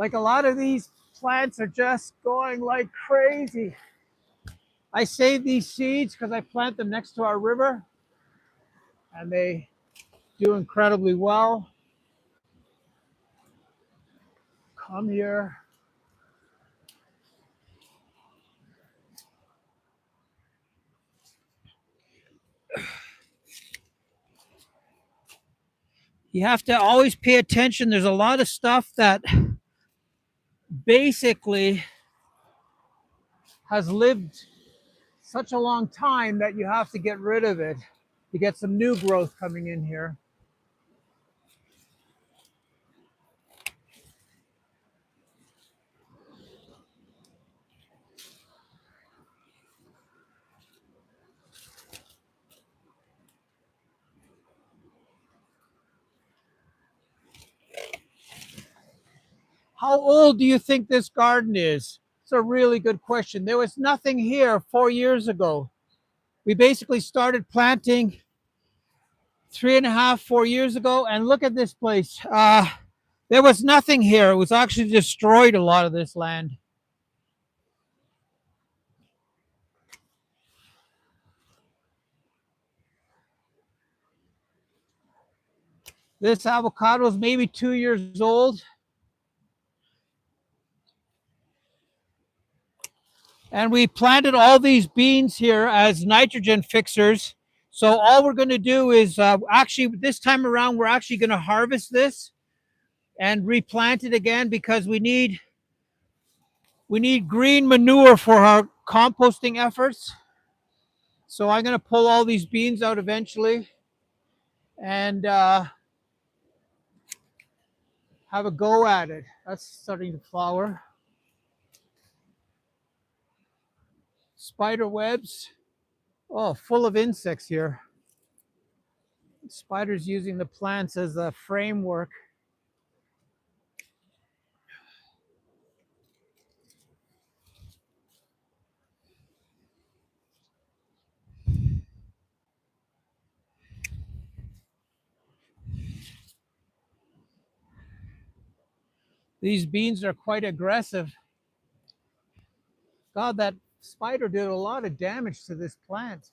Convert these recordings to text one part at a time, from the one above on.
Like a lot of these plants are just going like crazy. I save these seeds because I plant them next to our river and they do incredibly well. Come here. You have to always pay attention. There's a lot of stuff that basically has lived such a long time that you have to get rid of it to get some new growth coming in here. How old do you think this garden is? It's a really good question. There was nothing here 4 years ago. We basically started planting 3.5, 4 years ago, and look at this place. There was nothing here. It was actually destroyed, a lot of this land. This avocado is maybe 2 years old. And we planted all these beans here as nitrogen fixers. So all we're going to do is actually this time around, we're actually going to harvest this and replant it again because we need green manure for our composting efforts. So I'm going to pull all these beans out eventually and have a go at it. That's starting to flower. Spider webs. Oh, full of insects here. Spiders using the plants as a framework. These beans are quite aggressive. God, that spider did a lot of damage to this plant.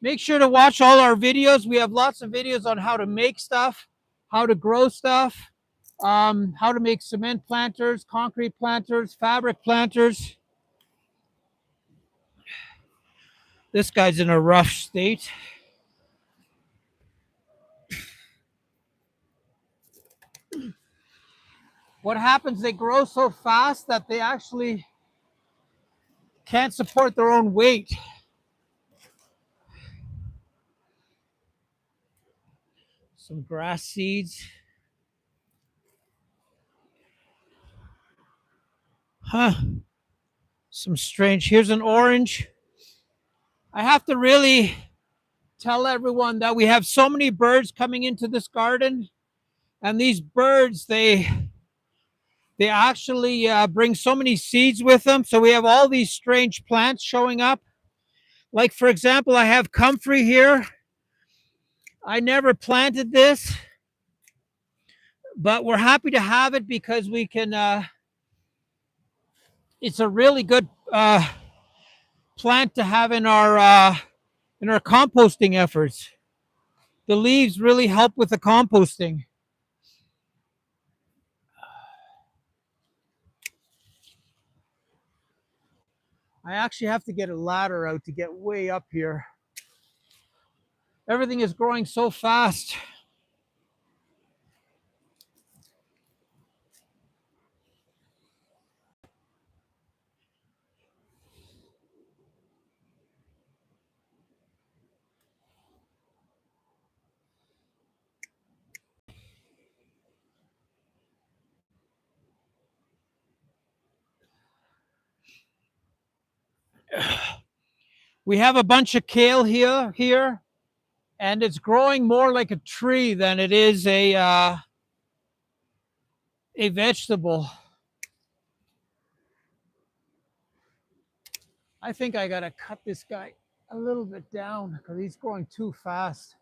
Make sure to watch all our videos. We have lots of videos on how to make stuff, how to grow stuff, how to make cement planters, concrete planters, fabric planters. This guy's in a rough state. What happens, they grow so fast that they actually can't support their own weight. Some grass seeds. Huh. Some strange. Here's an orange. I have to really tell everyone that we have so many birds coming into this garden, and these birds, they actually bring so many seeds with them. So we have all these strange plants showing up. Like, for example, I have comfrey here. I never planted this, but we're happy to have it because we can, it's a really good plant to have in our composting efforts. The leaves really help with the composting. I actually have to get a ladder out to get way up here. Everything is growing so fast. We have a bunch of kale here, and it's growing more like a tree than it is a vegetable. I think I gotta cut this guy a little bit down because he's growing too fast.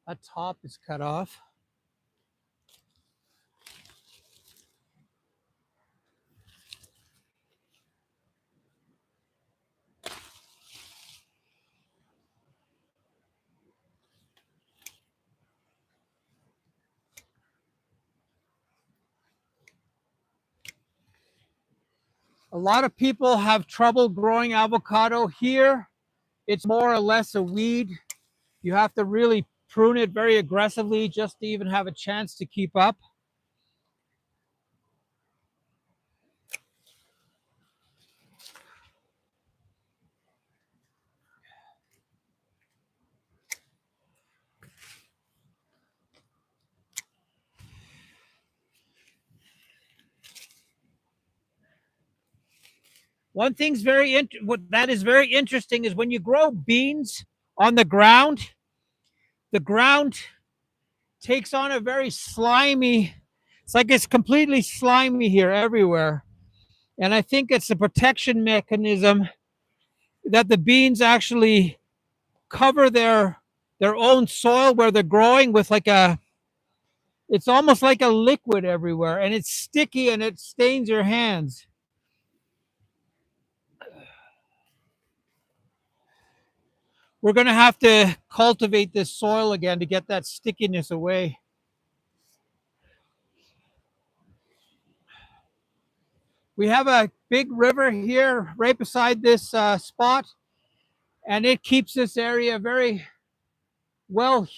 That top is cut off. A lot of people have trouble growing avocado here. It's more or less a weed. You have to really prune it very aggressively just to even have a chance to keep up. One thing's what that is very interesting is when you grow beans on the ground takes on a very slimy. It's like it's completely slimy here everywhere, and I think it's a protection mechanism that the beans actually cover their own soil where they're growing with like a. It's almost like a liquid everywhere, and it's sticky and it stains your hands. We're going to have to cultivate this soil again to get that stickiness away. We have a big river here right beside this spot, and it keeps this area very well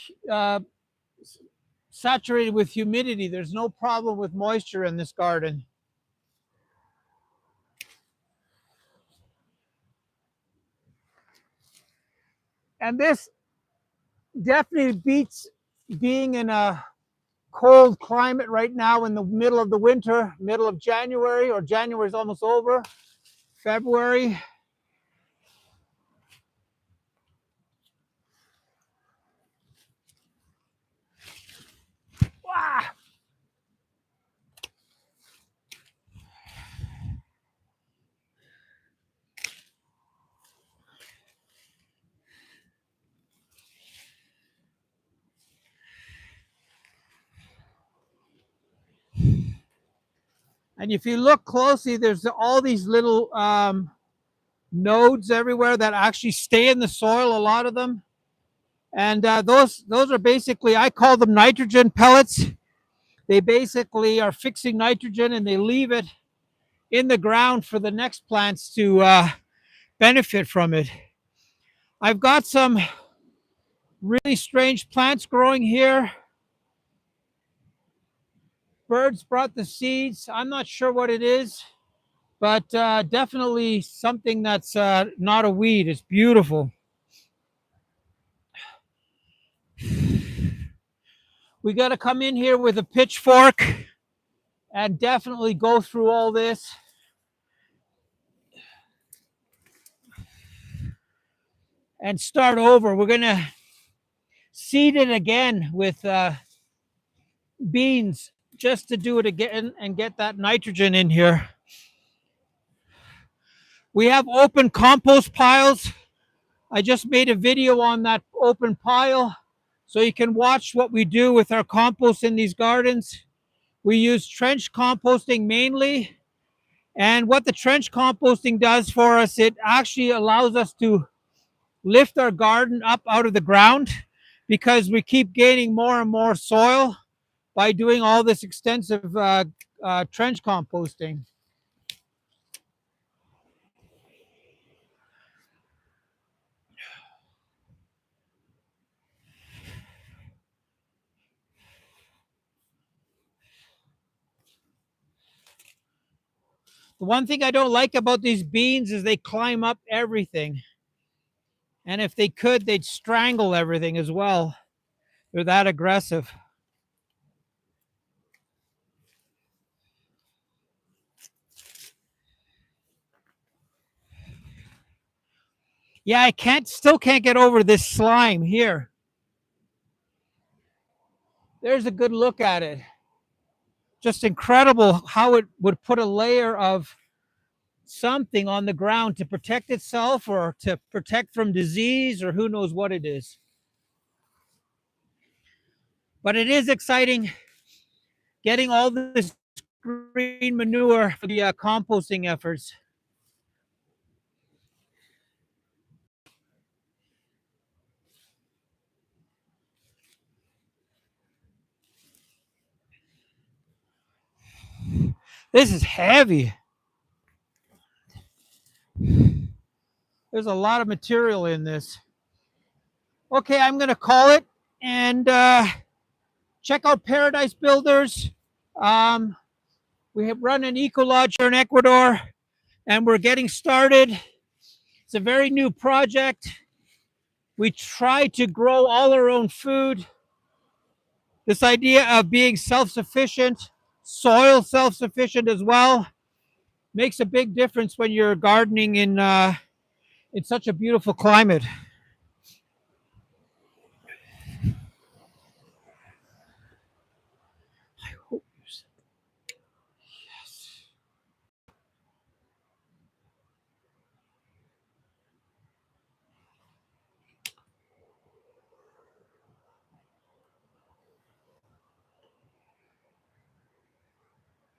saturated with humidity. There's no problem with moisture in this garden. And this definitely beats being in a cold climate right now in the middle of the winter, middle of January, or January is almost over, February. Ah! And if you look closely, there's all these little nodes everywhere that actually stay in the soil, a lot of them. And those are basically, I call them nitrogen pellets. They basically are fixing nitrogen and they leave it in the ground for the next plants to benefit from it. I've got some really strange plants growing here. Birds brought the seeds. I'm not sure what it is, but definitely something that's not a weed. It's beautiful. We got to come in here with a pitchfork and definitely go through all this. And start over. We're going to seed it again with beans just to do it again and get that nitrogen in here. We have open compost piles. I just made a video on that open pile so you can watch what we do with our compost in these gardens. We use trench composting mainly. And what the trench composting does for us, it actually allows us to lift our garden up out of the ground because we keep gaining more and more soil by doing all this extensive trench composting. The one thing I don't like about these beans is they climb up everything. And if they could, they'd strangle everything as well. They're that aggressive. Yeah, I still can't get over this slime here. There's a good look at it. Just incredible how it would put a layer of something on the ground to protect itself or to protect from disease or who knows what it is. But it is exciting getting all this green manure for the composting efforts. This is heavy. There's a lot of material in this. Okay, I'm going to call it and check out Paradise Builders. Um, we have run an Ecolodge here in Ecuador, and we're getting started. It's a very new project. We try to grow all our own food. This idea of being self-sufficient, soil self-sufficient as well, makes a big difference when you're gardening in such a beautiful climate.